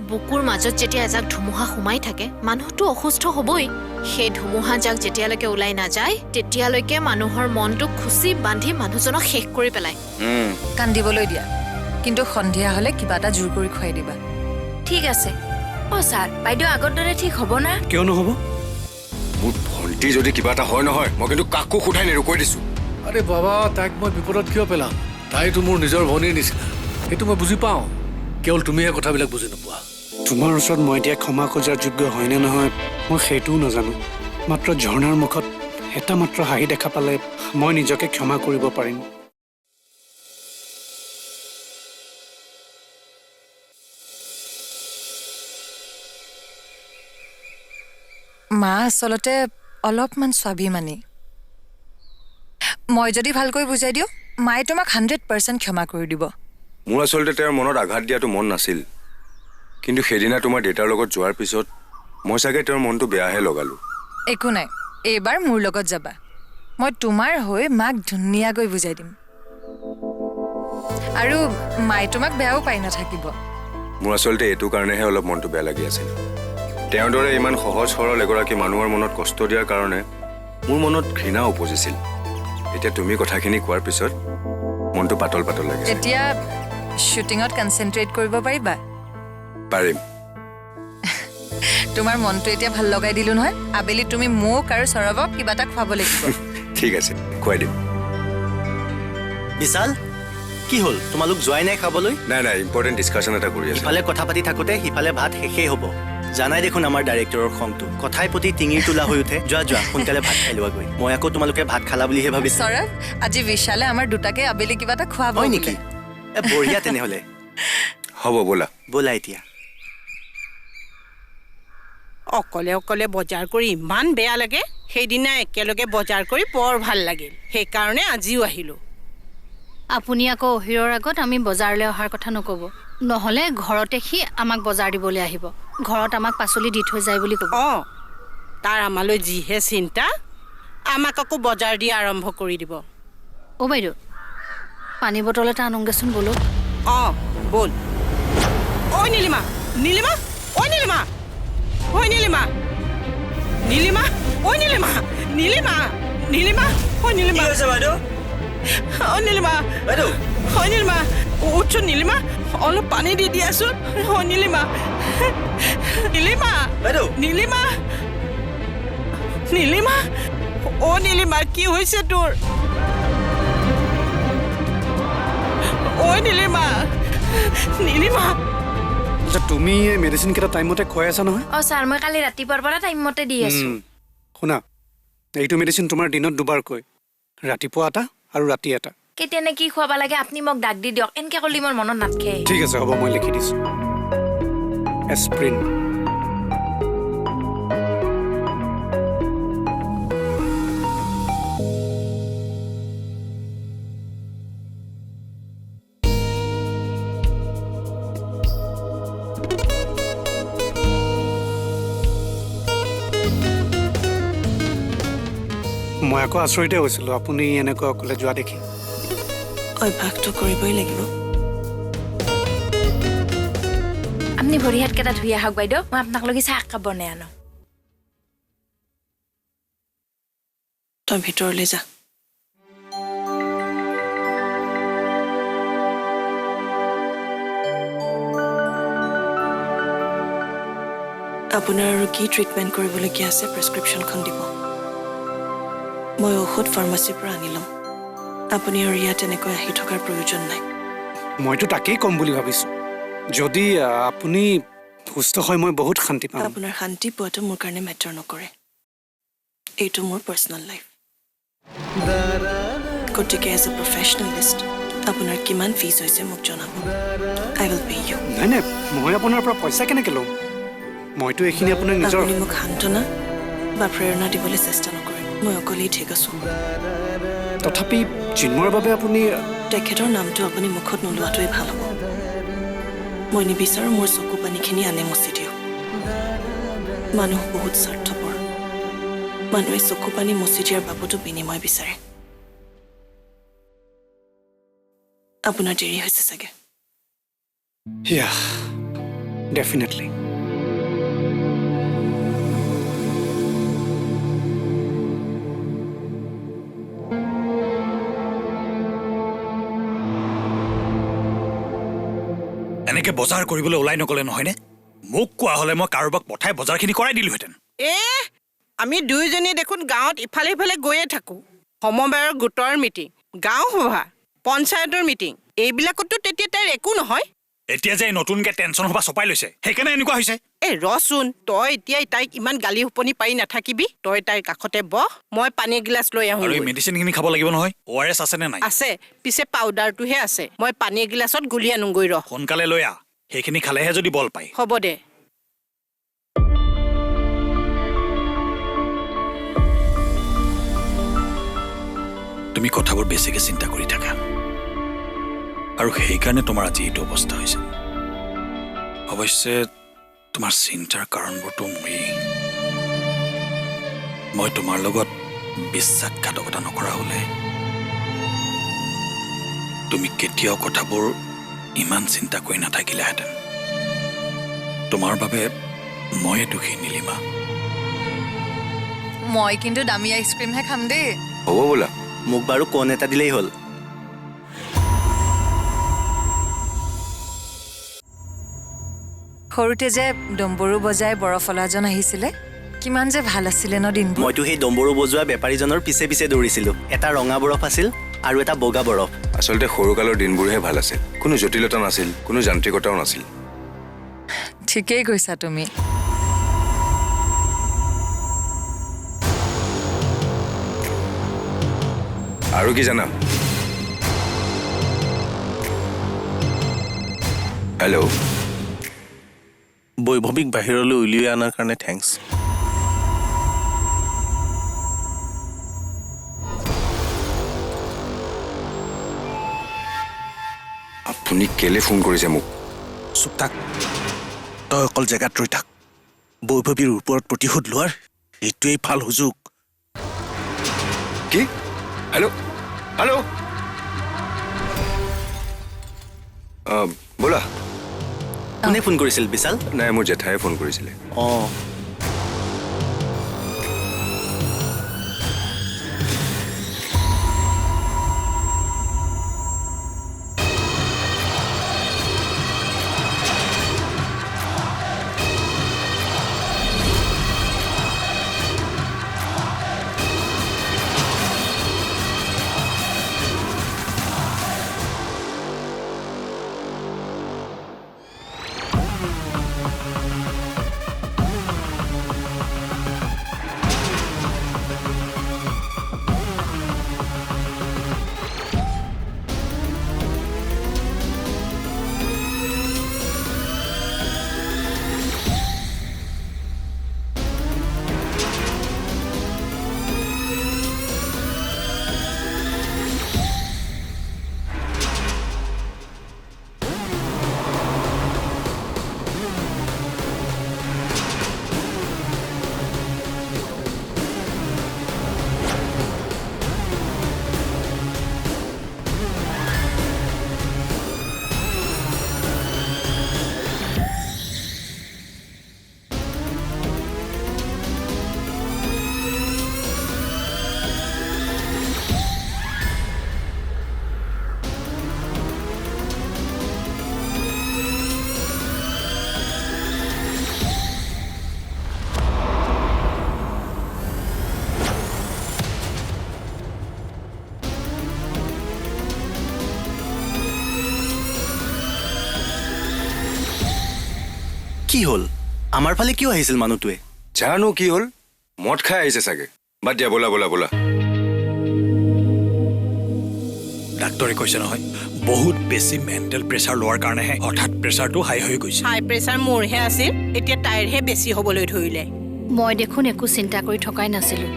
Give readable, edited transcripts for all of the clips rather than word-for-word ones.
বুকুৰ মাজত যেতিয়া এজাক ধুমুহা সোমাই থাকে মানুহটো অসুস্থ হ'বই সেই ধুমুহা জাক যেতিয়ালৈকে ওলাই নাযায় তেতিয়ালৈকে মানুহৰ মনটো খুচি বান্ধি মানুহজনক শেষ কৰি পেলায় কান্দিবলৈ দিয়া কিন্তু সন্ধিয়া হলে কিবা এটা জোৰ কৰি খুৱাই দিবা ঠিক আছে ছাৰ বাইদেউ আগৰ দৰে ঠিক হ'ব না কিয় নহ'ব মোৰ ভণ্টি যদি কিবা এটা হয় নহয় মই কিন্তু কাকো সোধাই নেৰো কৈ দিছো আৰে বাবা তাইক মই বিপদত কিয় পেলাম তাইতো মোৰ নিজৰ ভনীৰ নিচিনা সেইটো মই বুজি পাওঁ কেৱল তুমিহে কথাবিলাক বুজি নোপোৱা তোমাৰ ওচৰত মই এতিয়া ক্ষমা খোজাৰ যোগ্য হয়নে নহয় মই সেইটোও নাজানো মাত্ৰ ঝৰ্ণাৰ মুখত এটা মাত্ৰ হাঁহি দেখা পালে মই নিজকে ক্ষমা কৰিব পাৰিম মা আচলতে অলপমান স্বাভিমানী মই যদি ভালকৈ বুজাই দিওঁ মায়ে তোমাক 100% ক্ষমা কৰি দিব মোৰ আচলতে তেওঁৰ মনত আঘাত দিয়াটো মন নাছিল কিন্তু সেইদিনা তোমাৰ দেউতাৰ লগত যোৱাৰ পিছত মই চাগে তেওঁৰ মনটো বেয়াহে লগালো একো নাই এইবাৰ মোৰ লগত যাবা মই তোমাৰ হৈ মাক ধুনীয়াকৈ বুজাই দিম আৰু মায়ে তোমাক বেয়াও পাই নাথাকিব মোৰ আচলতে এইটো কাৰণেহে অলপ মনটো বেয়া লাগি আছিল তেওঁৰ দৰে ইমান সহজ সৰল এগৰাকী মানুহৰ মনত কষ্ট দিয়াৰ কাৰণে মোৰ মনত ঘৃণা উপজিছিল এতিয়া তুমি কথাখিনি কোৱাৰ পিছত মনটো পাতল পাতল লাগিছে এতিয়া শ্বুটিঙত কনচেন্ট্ৰেট কৰিব পাৰিবা পাৰিম তোমাৰ মনটো এতিয়া ভাল লগাই দিলো নহয় আবেলি তুমি মোক আৰু সৌৰভক কিবা এটা খুৱাব লাগিব ঠিক আছে খুৱাই দিম বিশাল কি হল তোমালোক যোৱাই নাই খাবলৈ নাই নাই ইম্পৰ্টেণ্ট ডিছকাশ্যন এটা কৰি আছো ইফালে কথা পাতি থাকোতে সিফালে ভাত শেষেই হ'ব জানাই দেখোন আমাৰ ডাইৰেক্টৰৰ খংটো কথাই প্ৰতি টিঙিৰ তোলা হৈ উঠে যোৱা সোনকালে ভাত খাই লোৱাগৈ মই আকৌ তোমালোকে ভাত খালা বুলিহে ভাবিছো সৌৰভ আজি বিশালে আমাৰ দুটাকে আবেলি কিবা এটা খুৱাব হয় নেকি বঢ়িয়া তেনেহ'লে হ'ব ব'লা ব'লা এতিয়া অকলে অকলে বজাৰ কৰি ইমান বেয়া লাগে সেইদিনা একেলগে বজাৰ কৰি বৰ ভাল লাগিল সেইকাৰণে আজিও আহিলোঁ আপুনি আকৌ অহিৰৰ আগত আমি বজাৰলৈ অহাৰ কথা নক'ব নহ'লে ঘৰতে সি আমাক বজাৰ দিবলৈ আহিব ঘৰত আমাক পাচলি দি থৈ যায় বুলি ক'ব অঁ তাৰ আমালৈ যিহে চিন্তা আমাক আকৌ বজাৰ দি আৰম্ভ কৰি দিব অ' বাইদেউ পানী বটল এটা আনোগৈচোন বোলো অঁ ব'ল ঐ নীলিমা নীলিমা ঐ নীলিমা ঐ নীলিমা নীলিমা ঐ নীলিমা নীলিমা নীলিমা ঐ নীলিমা বাইদেউ ঐ নীলিমা বাইদেউ ঐ নীলিমা উঠছোন নীলিমা অলপ পানী দি দিয়াচোন ঐ নীলিমা নীলিমা বাইদেউ নীলিমা নীলিমা অ' নীলিমা কি হৈছে তোৰ ঐ নীলিমা নীলিমা আচ্ছা তুমি এই মেডিচিন কেইটা টাইমমতে খুৱাই আছা নহয় অঁ ছাৰ মই কালি ৰাতিপুৱাৰ পৰা টাইমমতে দি আছোঁ শুনা এইটো মেডিচিন তোমাৰ দিনত দুবাৰকৈ ৰাতিপুৱা এটা আৰু ৰাতি এটা কেতিয়ানে কি খুৱাব লাগে আপুনি মোক ডাক দি দিয়ক এনেকৈ ক'লে মোৰ মনত নাথাকে ঠিক আছে হ'ব মই লিখি দিছোঁ এস্প্ৰিন মই আকৌ আচৰিতে হৈছিলোঁ আপুনি এনেকৈ অকলে যোৱা দেখি অভ্যাসটো কৰিবই লাগিব আপুনি ভৰি হাতকেইটা ধুই আহক বাইদেউ মই আপোনাক লগি চাহ একাপ বনাই আনো তই ভিতৰলৈ যা আপোনাৰ আৰু কি ট্ৰিটমেণ্ট কৰিবলগীয়া আছে প্ৰেছক্ৰিপশ্যনখন দিব মই ঔষধ ফাৰ্মাচীৰ পৰা আনি ল'ম আপুনি আৰু ইয়াত এনেকৈ আহি থকাৰ প্ৰয়োজন নাই মইতো তাকেই ক'ম বুলি ভাবিছোঁ যদি আপুনি সুস্থ হয় মই বহুত শান্তি পাম আপোনাৰ শান্তি পোৱাটো মোৰ কাৰণে মেটাৰ নকৰে এইটো মোৰ পাৰ্চনেল লাইফ গতিকে এজ এ প্ৰফেচনেলিষ্ট আপোনাৰ কিমান ফিজ হৈছে মোক জনাব আই উইল পে ইউ নাই নাই মই আপোনাৰ পৰা পইচা কেনেকৈ ল'ম মইতো এইখিনি আপোনাৰ নিজৰ আপুনি মোক সান্তনা বা প্ৰেৰণা দিবলৈ চেষ্টা নকৰে মই অকলেই ঠিক আছোঁ তথাপি চিন্ময়ৰ বাবে আপুনি তেখেতৰ নামটো আপুনি মুখত নোলোৱাটোৱে ভাল হ'ব মই নিবিচাৰোঁ মোৰ চকু পানীখিনি আনে মচি দিয়ক মানুহ বহুত স্বাৰ্থপৰ মানুহে চকু পানী মচি দিয়াৰ বাবতো বিনিময় বিচাৰে আপোনাৰ দেৰি হৈছে চাগে ডেফিনেটলি। এনেকে বজাৰ কৰিবলৈ ওলাই নগলে নহয়নে? মোক কোৱা হ'লে মই কাৰোবাক পঠাই বজাৰখিনি কৰাই দিলোহেঁতেন। আমি দুয়োজনী দেখোন গাঁৱত ইফালে সিফালে গৈয়ে থাকো। সমবায়ৰ গোটৰ মিটিং, গাঁও সভা, পঞ্চায়তৰ মিটিং, এইবিলাকতো তেতিয়া তাইৰ একো নহয়। এতিয়া যে নতুনকে টেনচন সভা চপাই লৈছে সেইকাৰণে এনেকুৱা হৈছে। ৰচোন, তই এতিয়া তাইক ইমান গালি শুপনি পাৰি নাথাকিবি। তই তাইৰ কাষতে বহ, মই পানী এগিলাচ লৈ আহোঁ। আৰু এই মেডিচিনখিনি খাব লাগিব নহয়। ORS আছে নে নাই? আছে, পিছে পাউডাৰটোহে আছে। মই পানী এগিলাচত গুলি আনোগৈ ৰহ। সোনকালে লৈ আহ, সেইখিনি খালেহে যদি বল পায়। হ'ব দে। তুমি কথাবোৰ বেছিকে চিন্তা কৰি থাকা আৰু সেইকাৰণে তোমাৰ আজি এইটো অৱস্থা হৈছে। অৱশ্যে তোমাৰ চিন্তাৰ কাৰণবোৰতো মই তোমাৰ লগত বিশ্বাসঘাতকতা নকৰা হ'লে তুমি কেতিয়াও কথাবোৰ ইমান চিন্তা কৰি নাথাকিলাহেঁতেন। তোমাৰ বাবে ময়ে দুখী নীলিমা। মই কিন্তু দামী আইচক্ৰীমহে খাম দেই। হ'ব বোলা। মোক বাৰু কোন এটা দিলেই হ'ল। সৰুতে যে ডম্বৰু বজাই বৰফলাজন আহিছিলে, কিমান যে ভাল আছিলে ন দিনবোৰ। মইতো সেই ডম্বৰু বজোৱা বেপাৰীজনৰ পিছে পিছে দৌৰিছিলোঁ। এটা ৰঙা বৰফ আছিল আৰু এটা বগা বৰফ। আচলতে সৰুকালৰ দিনবোৰহে ভাল আছিল। কোনো জটিলতা নাছিল, কোনো যান্ত্ৰিকতাও নাছিল। ঠিকেই কৈছা তুমি। আৰু কি জানা? হেল্ল', বৈভৱিক বাহিৰলৈ উলিয়াই অনাৰ কাৰণে থেংকছ। আপুনি কেলে ফোন কৰিছে মোক? চুপ থাক, তই অকল জেগাত ৰৈ থাক। বৈভৱীৰ ওপৰত প্ৰতিশোধ লোৱাৰ এইটোৱেই ভাল সুযোগ। কি? হেল্ল', হেল্ল', ব'লা। কোনে ফোন কৰিছিল? বিশাল? নাই, মোৰ জেঠায়ে ফোন কৰিছিলে। অঁ, কি হ'ল? আমাৰ ফালে কিয় আহিছিল মানুহটোৱে? জানো কি হ'ল, মদ খাই আহিছে চাগে। বাদ দিয়া, ব'লা ব'লা ব'লা। ডাক্তৰে কৈছে নহয়, বহুত বেছি মেণ্টেল প্ৰেছাৰ লোৱাৰ কাৰণেহে হঠাৎ প্ৰেছাৰটো হাই হৈ গৈছে। হাই প্ৰেছাৰ মোৰহে আছিল, এতিয়া তাইৰহে বেছি হ'বলৈ ধৰিলে। মই দেখোন একো চিন্তা কৰি থকাই নাছিলোঁ।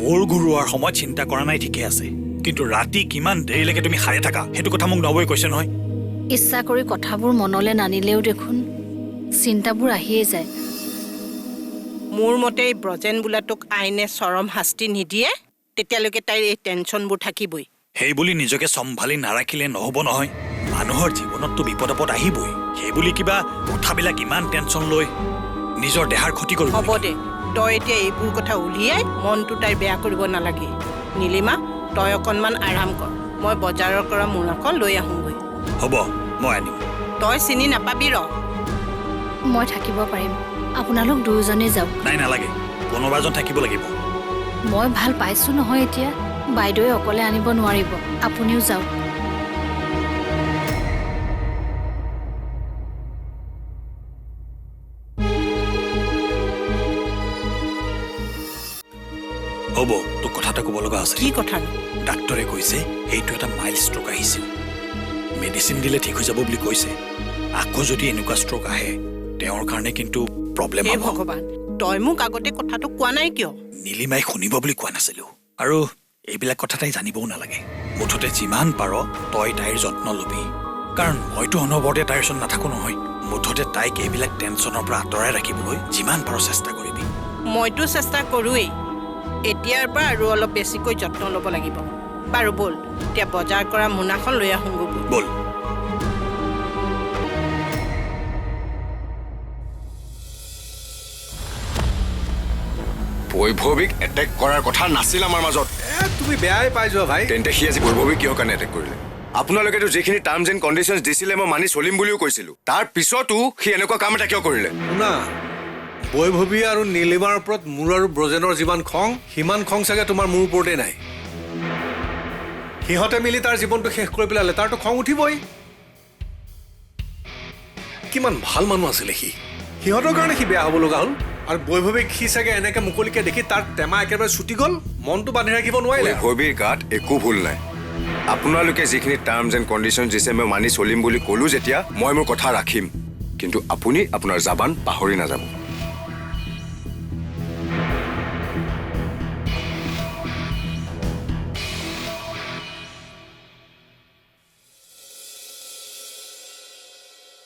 মোৰ ঘূৰোৱাৰ সময়ত চিন্তা কৰা নাই, ঠিকে আছে, কিন্তু ৰাতি কিমান দেৰিলৈকে তুমি সাৰে থাকা সেইটো কথা মোক নবৌয়ে কৈছে নহয়। ইচ্ছা কৰি কথাবোৰ মনলৈ নানিলেও দেখোন চিন্তাবোৰ আহিয়ে যায়। মোৰ মতে এই ব্ৰজেন বোলাটোক আইনে চৰম শাস্তি নিদিয়ে তেতিয়ালৈকে তাইৰ এই টেনশ্যনবোৰ থাকিবই। সেই বুলি নিজকে চম্ভালি নাৰাখিলে নহ'ব নহয়। মানুহৰ জীৱনততো বিপদ আপদ আহিবই সেইবুলি কিবা কথাবিলাক ইমান টেনশ্যন লৈ নিজৰ দেহাৰ ক্ষতি কৰিব হ'ব দে তই এতিয়া এইবোৰ কথা উলিয়াই মনটো তাইৰ বেয়া কৰিব নালাগে নীলিমা তই অকণমান আৰাম কৰ মই বজাৰৰ পৰা মোনাখন লৈ আহোঁগৈ হ'ব মই আনিম তই চিনি নাপাবি ৰ মই থাকিব পাৰিম আপোনালোক দুয়োজনে যাওক নাই নালাগে কোনোবা এজন থাকিব লাগিব মই ভাল পাইছোঁ নহয় এতিয়া বাইদেৱে অকলে আনিব নোৱাৰিব আপুনিও যাওক হ'ব তোক কথা এটা ক'ব লগা আছে কি কথানো ডাক্তৰে কৈছে এইটো এটা মাইল্ড ষ্ট্ৰক আহিছিল মেডিচিন দিলে ঠিক হৈ যাব বুলি কৈছে আকৌ যদি এনেকুৱা ষ্ট্ৰক আহে তেওঁৰ কাৰণে কিন্তু প্ৰব্লেম হে হ'ব ভগৱান তই মোক আগতে কথাটো কোৱা নাই কিয় নীলিমাই শুনিব বুলি কোৱা নাছিলো আৰু এইবিলাক কথা তাই জানিবও নালাগে মুঠতে যিমান পাৰ তই তাইৰ যত্ন ল'বি কাৰণ মইতো অনবৰতে তাইৰ ওচৰত নাথাকো নহয় মুঠতে তাইক এইবিলাক টেনশ্যনৰ পৰা আঁতৰাই ৰাখিবলৈ যিমান পাৰ চেষ্টা কৰিবি মইতো চেষ্টা কৰোৱেই এতিয়াৰ পৰা আৰু অলপ বেছিকৈ যত্ন ল'ব লাগিব বাৰু ব'ল এতিয়া বজাৰ কৰা মোনাখন লৈ আহোঁগৈ ব'ল বৈভৱীক এটেক কৰাৰ কথা নাছিল আমাৰ মাজত তুমি বেয়াই পাই যোৱা ভাই তেন্তে সি আজি বৈভৱীক কিহৰ কাৰণে এটেক কৰিলে আপোনালোকেতো যিখিনি টাৰ্মছ এণ্ড কণ্ডিশ্যনছ দিছিলে মই মানি চলিম বুলিও কৈছিলো তাৰ পিছতো সি এনেকুৱা কাম এটা কিয় কৰিলে শুনা বৈভৱী আৰু নীলিমাৰ ওপৰত মোৰ আৰু ব্ৰজেনৰ যিমান খং সিমান খং চাগে তোমাৰ মোৰ ওপৰতে নাই সিহঁতে মিলি তাৰ জীৱনটো শেষ কৰি পেলালে তাৰতো খং উঠিবই কিমান ভাল মানুহ আছিলে সি সিহঁতৰ কাৰণে সি বেয়া হ'ব লগা হ'ল আৰু বৈভৱীক সি চাগে এনেকে মুকলিকে দেখি তাৰ টেমা একেবাৰে ছুটি গ'ল মনটো বান্ধি ৰাখিব নোৱাৰিলে বৈভৱীৰ গাত একো ভুল নাই আপোনালোকে যিখিনি টাৰ্মছ এণ্ড কণ্ডিশ্যনছ দিছে মই মানি চলিম বুলি ক'লো যেতিয়া মই মোৰ কথা ৰাখিম কিন্তু আপুনি আপোনাৰ জাবান পাহৰি নাযাব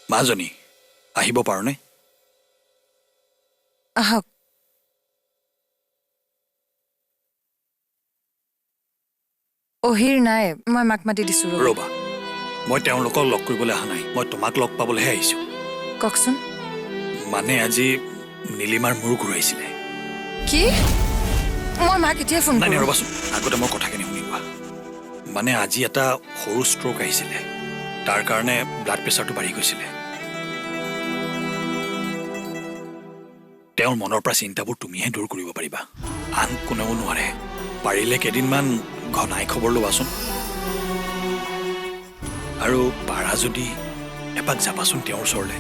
মাজনী আহিব পাৰোনে আহক অহিৰ নাই মই মাক মাতি দিছো ৰ'বা মই তেওঁলোকক লগ কৰিবলৈ অহা নাই মই তোমাক লগ পাবলৈহে আহিছোঁ কওকচোন মানে আজি নীলিমাৰ মূৰ ঘূৰাইছিলে কি মই মাক এতিয়াই ফোন নাই নাই কৰোঁ ৰ'বাচোন আগতে মই কথাখিনি শুনি কোৱা মানে আজি এটা সৰু ষ্ট্ৰক আহিছিলে তাৰ কাৰণে ব্লাড প্ৰেছাৰটো বাঢ়ি গৈছিলে তেওঁৰ মনৰ পৰা চিন্তাবোৰ তুমিহে দূৰ কৰিব পাৰিবা আন কোনেও নোৱাৰে পাৰিলে কেইদিনমান ঘনাই খবৰ ল'বাচোন আৰু পাৰা যদি এপাক যাবাচোন তেওঁৰ ওচৰলৈ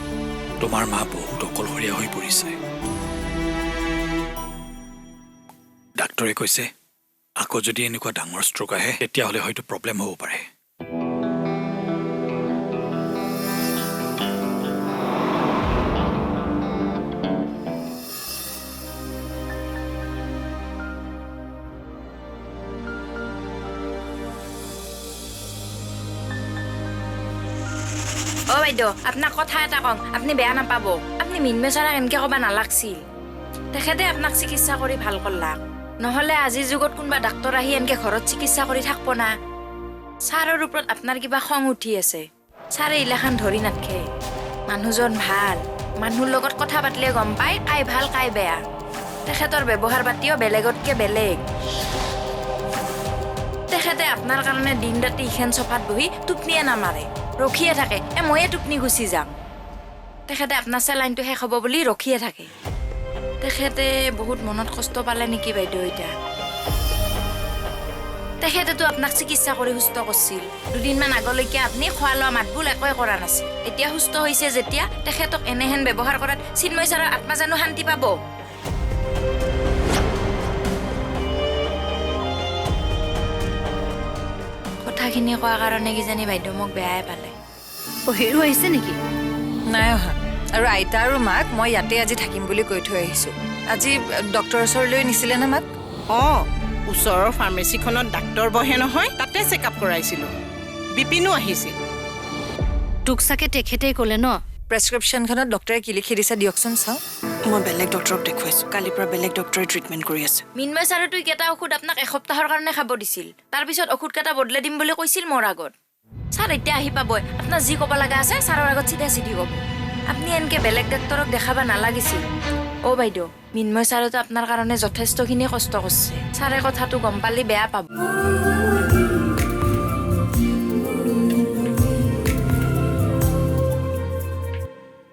তোমাৰ মা বহুত অকলশৰীয়া হৈ পৰিছে ডাক্তৰে কৈছে আকৌ যদি এনেকুৱা ডাঙৰ ষ্ট্ৰক আহে তেতিয়াহ'লে হয়তো প্ৰব্লেম হ'ব পাৰে অ বাইদেউ আপোনাক কথা এটা কওঁ আপুনি বেয়া নাপাব আপুনি মিনমে ছাৰক এনেকৈ ক'ব নালাগছিল তেখেতে আপোনাক চিকিৎসা কৰি ভাল কৰলাক নহ'লে আজিৰ যুগত কোনোবা ডাক্তৰ আহি এনেকৈ ঘৰত চিকিৎসা কৰি থাকিব না ছাৰৰ ওপৰত আপোনাৰ কিবা খং উঠি আছে ছাৰে এইলাখান ধৰি নাথাকে মানুহজন ভাল মানুহৰ লগত কথা পাতিলে গম পায় কাই ভাল কাই বেয়া তেখেতৰ ব্যৱহাৰ পাতিও বেলেগতকৈ বেলেগ তেখেতে আপোনাৰ কাৰণে দিন ৰাতি ইখন চফাত বহি টোপনিয়ে নামাৰে ৰখিয়ে থাকে ময়ে টোপনি গুচি যাম তেখেতে আপোনাৰ চেলাইনটো শেষ হ'ব বুলি ৰখিয়ে থাকে তেখেতে বহুত মনত কষ্ট পালে নেকি বাইদেউ এতিয়া তেখেতেতো আপোনাক চিকিৎসা কৰি সুস্থ কৰিছিল দুদিনমান আগলৈকে আপুনি খোৱা লোৱা মাতবোল একোৱে কৰা নাছিল এতিয়া সুস্থ হৈছে যেতিয়া তেখেতক এনেহেন ব্যৱহাৰ কৰাত চিন্ময় ছাৰৰ আত্মা জানো শান্তি পাব কথাখিনি কোৱাৰ কাৰণে কিজানি বাইদেউ মোক বেয়াই পালে অহিৰো আহিছে নেকি নাই অহা আৰু আইতা আৰু মাক মই ইয়াতে আজি থাকিম বুলি কৈ থৈ আহিছোঁ আজি ডক্টৰৰ ওচৰলৈ নিছিলে না মাক অঁ ওচৰৰ ফাৰ্মেচিখনত ডাক্তৰ বহে নহয় তাতে চেকআপ কৰাইছিলোঁ বিপিনো আহিছিল তোক চাগে তেখেতেই ক'লে ন প্ৰেছক্ৰিপশ্যনখনত ডক্টৰে কি লিখি দিছে দিয়কচোন চাওঁ মই বেলেগ ডক্টৰক দেখুৱাইছোঁ কালিৰ পৰা বেলেগ ডক্টৰে ট্ৰিটমেণ্ট কৰি আছে মিনময় ছাৰেতো এইকেইটা ঔষধ আপোনাক এসপ্তাহৰ কাৰণে খাব দিছিল তাৰপিছত ঔষধকেইটা বদলাই দিম বুলি কৈছিল মোৰ আগত ছাৰ এতিয়া আহি পাবই আপোনাৰ যি ক'ব লগা আছে ছাৰৰ আগত চিধা চিধি ক'ব আপুনি এনেকৈ বেলেগ ডাক্তৰক দেখাব নালাগিছিল অ' বাইদেউ মিন্ময় ছাৰেতো আপোনাৰ কাৰণে যথেষ্টখিনি কষ্ট কৰিছে ছাৰে কথাটো গম পালে বেয়া পাব